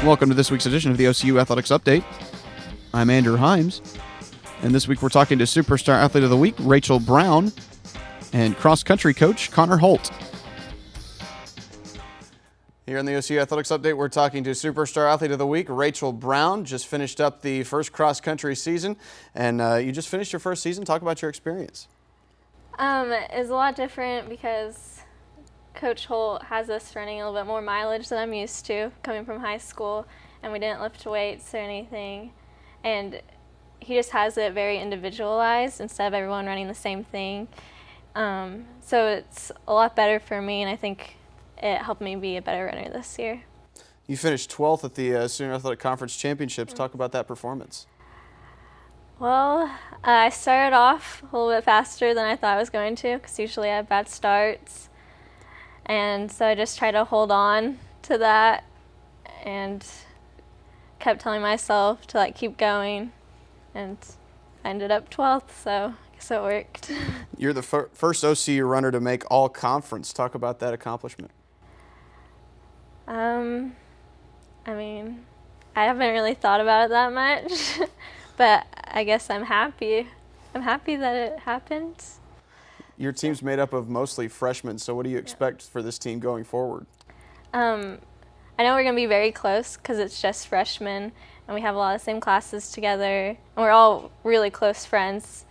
Welcome to this week's edition of the OCU Athletics Update. I'm Andrew Himes, and this week we're talking to Superstar Athlete of the Week, Raechel Brown, and cross-country coach, Conor Holt. Here in the OCU Athletics Update, we're talking to Superstar Athlete of the Week, Raechel Brown. Just finished up the first cross-country season, and you just finished your first season. Talk about your experience. It was a lot different because Coach Holt has us running a little bit more mileage than I'm used to coming from high school, and we didn't lift weights or anything. And he just has it very individualized instead of everyone running the same thing. So it's a lot better for me, and I think it helped me be a better runner this year. You finished 12th at the Senior Athletic Conference Championships. Talk about that performance. Well, I started off a little bit faster than I thought I was going to because usually I have bad starts. And so I just tried to hold on to that and kept telling myself to keep going. And I ended up 12th, so I guess it worked. You're the first OCU runner to make all conference. Talk about that accomplishment. I haven't really thought about it that much, but I guess I'm happy. I'm happy that it happened. Your team's made up of mostly freshmen, so what do you expect for this team going forward? I know we're going to be very close because it's just freshmen, and we have a lot of the same classes together, and we're all really close friends.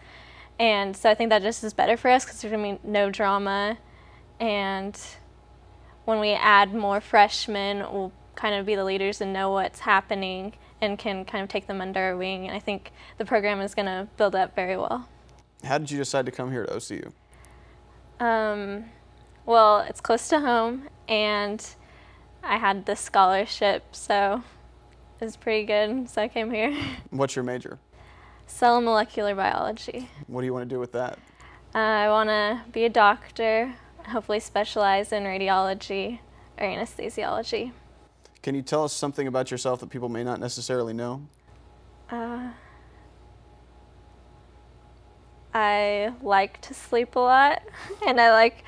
And so I think that just is better for us because there's going to be no drama. And when we add more freshmen, we'll kind of be the leaders and know what's happening and can kind of take them under our wing. And I think the program is going to build up very well. How did you decide to come here to OCU? Well, it's close to home, and I had this scholarship, so it was pretty good, so I came here. What's your major? Cell and molecular biology. What do you want to do with that? I want to be a doctor, hopefully specialize in radiology or anesthesiology. Can you tell us something about yourself that people may not necessarily know? I like to sleep a lot, and I like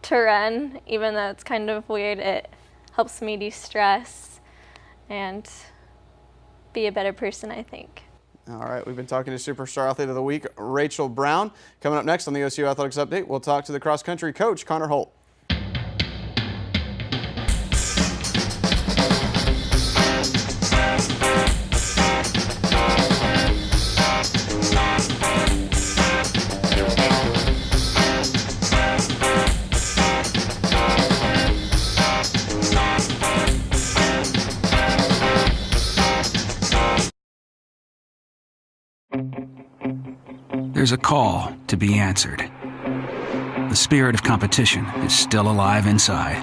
to run, even though it's kind of weird. It helps me de-stress and be a better person, I think. All right, we've been talking to Superstar Athlete of the Week, Raechel Brown. Coming up next on the OCU Athletics Update, we'll talk to the cross-country coach, Conor Holt. There's a call to be answered. The spirit of competition is still alive inside.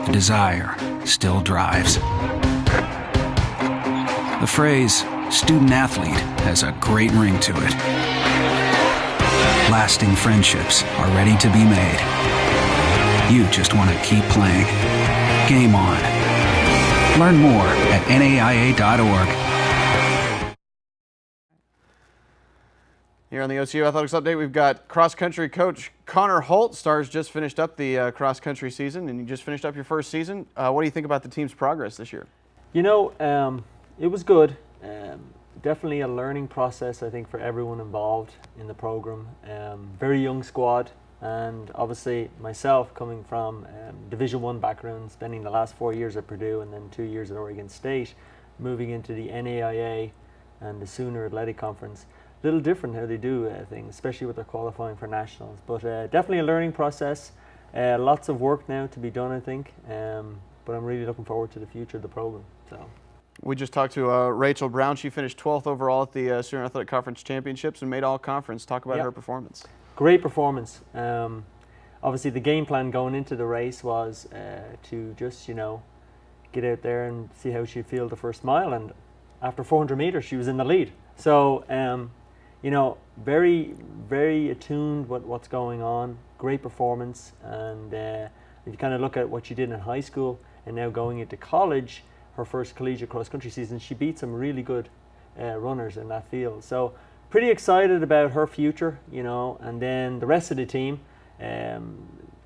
The desire still drives. The phrase student athlete has a great ring to it. Lasting friendships are ready to be made. You just want to keep playing. Game on. Learn more at naia.org. Here on the OCU Athletics Update, we've got cross-country coach Conor Holt. Stars just finished up the cross-country season, and you just finished up your first season. What do you think about the team's progress this year? You know, it was good. Definitely a learning process, I think, for everyone involved in the program. Very young squad, and obviously myself coming from Division I background, spending the last 4 years at Purdue and then 2 years at Oregon State, moving into the NAIA and the Sooner Athletic Conference. Little different how they do things, especially with their qualifying for nationals. But definitely a learning process. Lots of work now to be done, I think. But I'm really looking forward to the future of the program. So, we just talked to Raechel Brown. She finished 12th overall at the Senior Athletic Conference Championships and made all conference. Talk about her performance. Great performance. Obviously, the game plan going into the race was to just, get out there and see how she'd feel the first mile. And after 400 meters, she was in the lead. So, very, very attuned with what's going on. Great performance. And if you kind of look at what she did in high school and now going into college, her first collegiate cross-country season, she beat some really good runners in that field. So pretty excited about her future, and then the rest of the team.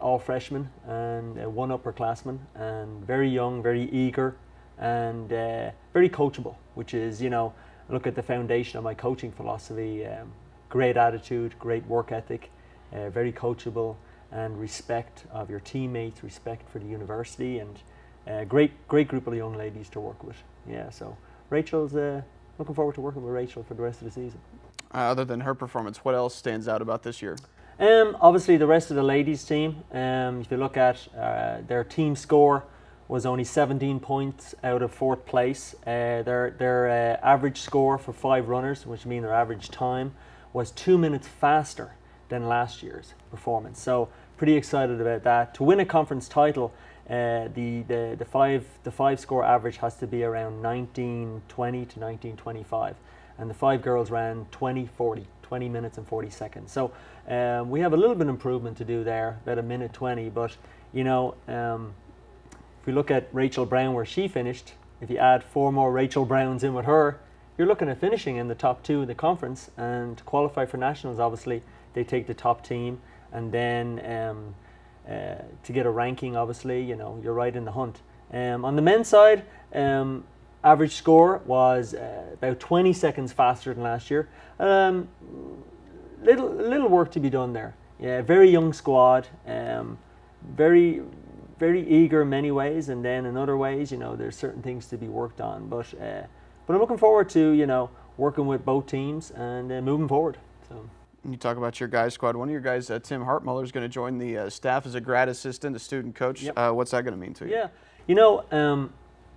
all freshmen and one upperclassman, and very young, very eager, and very coachable, which is, look at the foundation of my coaching philosophy. Great attitude, great work ethic, very coachable, and respect of your teammates, respect for the university, and great group of young ladies to work with. Yeah, so Raechel's looking forward to working with Raechel for the rest of the season. Other than her performance, what else stands out about this year? Obviously, the rest of the ladies' team. If you look at their team score, was only 17 points out of 4th place. Their average score for 5 runners, which means their average time, was 2 minutes faster than last year's performance. So pretty excited about that. To win a conference title, the five score average has to be around 19:20 to 19:25, and the 5 girls ran 20 minutes and 40 seconds. So we have a little bit of improvement to do there, about a minute 20. But if we look at Raechel Brown, where she finished, if you add 4 more Raechel Browns in with her, you're looking at finishing in the top 2 in the conference. And to qualify for nationals, obviously, they take the top team. And then to get a ranking, obviously, you're right in the hunt. On the men's side, average score was about 20 seconds faster than last year. Little work to be done there. Yeah, very young squad, very eager in many ways, and then in other ways, there's certain things to be worked on. But I'm looking forward to working with both teams and moving forward. So. You talk about your guys squad. One of your guys, Tim Hartmuller, is going to join the staff as a grad assistant, a student coach. Yep. What's that going to mean to you? Yeah,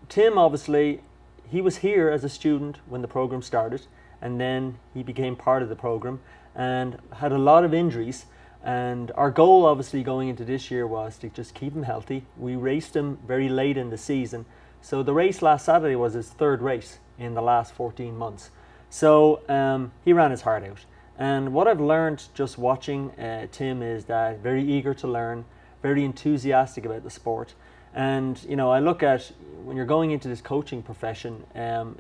Tim, obviously, he was here as a student when the program started, and then he became part of the program and had a lot of injuries. And our goal, obviously, going into this year was to just keep him healthy. We raced him very late in the season. So the race last Saturday was his 3rd race in the last 14 months. So he ran his heart out. And what I've learned just watching Tim is that very eager to learn, very enthusiastic about the sport. And, I look at when you're going into this coaching profession,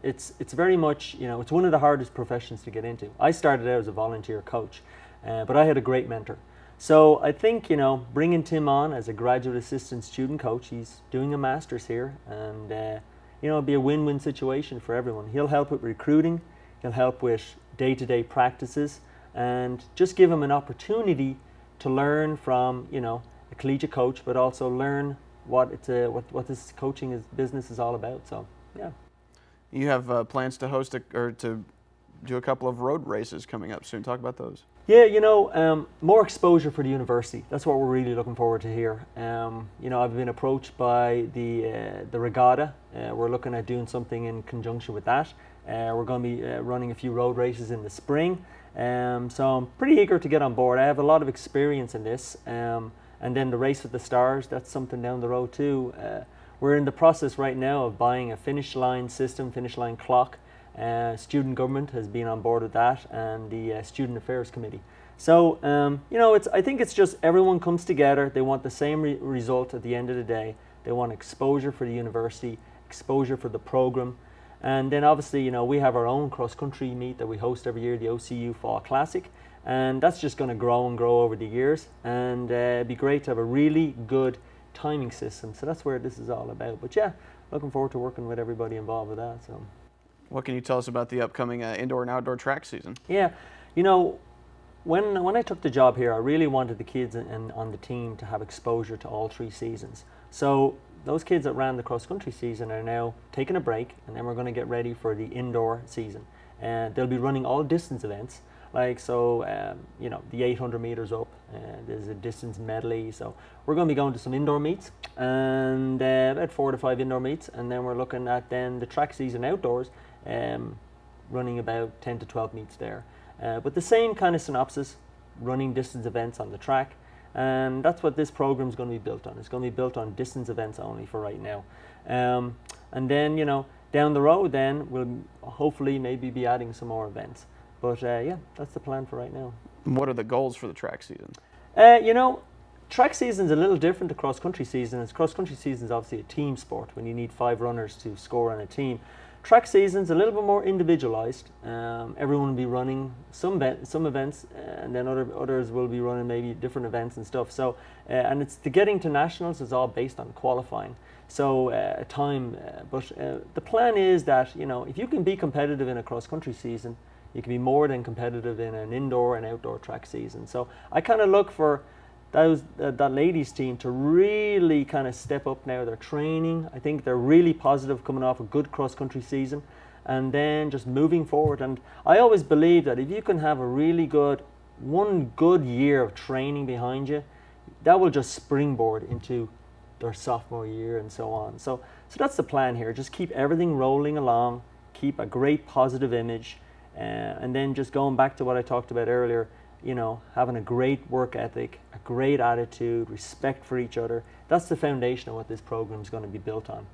it's very much, it's one of the hardest professions to get into. I started out as a volunteer coach, but I had a great mentor. So I think, bringing Tim on as a graduate assistant student coach, he's doing a master's here, and, it'll be a win-win situation for everyone. He'll help with recruiting, he'll help with day-to-day practices, and just give him an opportunity to learn from, a collegiate coach, but also learn what this coaching business is all about. So, yeah. You have plans to host or to do a couple of road races coming up soon. Talk about those. Yeah, more exposure for the university. That's what we're really looking forward to here. I've been approached by the regatta. We're looking at doing something in conjunction with that. We're going to be running a few road races in the spring. So I'm pretty eager to get on board. I have a lot of experience in this. And then the Race with the Stars, that's something down the road too. We're in the process right now of buying a finish line system, finish line clock. Student government has been on board with that, and the Student Affairs Committee. So, I think it's just everyone comes together. They want the same result at the end of the day. They want exposure for the university, exposure for the program. And then obviously, we have our own cross-country meet that we host every year, the OCU Fall Classic. And that's just going to grow and grow over the years. And it'd be great to have a really good timing system. So that's where this is all about. But yeah, looking forward to working with everybody involved with that. So. What can you tell us about the upcoming indoor and outdoor track season? Yeah, when I took the job here, I really wanted the kids on the team to have exposure to all 3 seasons. So those kids that ran the cross-country season are now taking a break, and then we're going to get ready for the indoor season. And they'll be running all distance events. The 800 meters up, there's a distance medley. So we're going to be going to some indoor meets, and about 4 to 5 indoor meets, and then we're looking at then the track season outdoors, running about 10 to 12 meets there. But the same kind of synopsis, running distance events on the track, and that's what this program is going to be built on. It's going to be built on distance events only for right now. And then, down the road, then we'll hopefully maybe be adding some more events. But that's the plan for right now. What are the goals for the track season? Track season's a little different to cross-country season. Cross-country season is obviously a team sport when you need 5 runners to score on a team. Track season's a little bit more individualized. Everyone will be running some events, and then others will be running maybe different events and stuff. So, and it's the getting to nationals is all based on qualifying. So but the plan is that, you know, if you can be competitive in a cross-country season, you can be more than competitive in an indoor and outdoor track season. So I kind of look for that ladies team to really kind of step up now their training. I think they're really positive coming off a good cross-country season, and then just moving forward. And I always believe that if you can have one good year of training behind you, that will just springboard into their sophomore year and so on. So that's the plan here. Just keep everything rolling along, keep a great positive image, and then just going back to what I talked about earlier, you know, having a great work ethic, a great attitude, respect for each other. That's the foundation of what this program is going to be built on.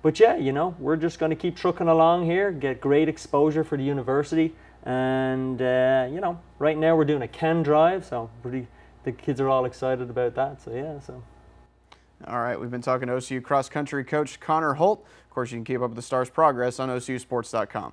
But yeah, you know, we're just going to keep trucking along here, get great exposure for the university. And, you know, right now we're doing a can drive, so the kids are all excited about that. So yeah, so. All right, we've been talking to OCU cross-country coach Conor Holt. Of course, you can keep up with the Stars' progress on OCUsports.com.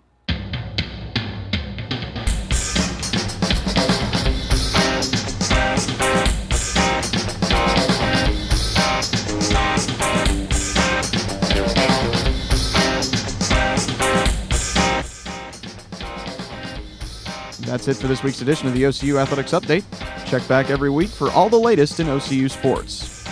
That's it for this week's edition of the OCU Athletics Update. Check back every week for all the latest in OCU sports.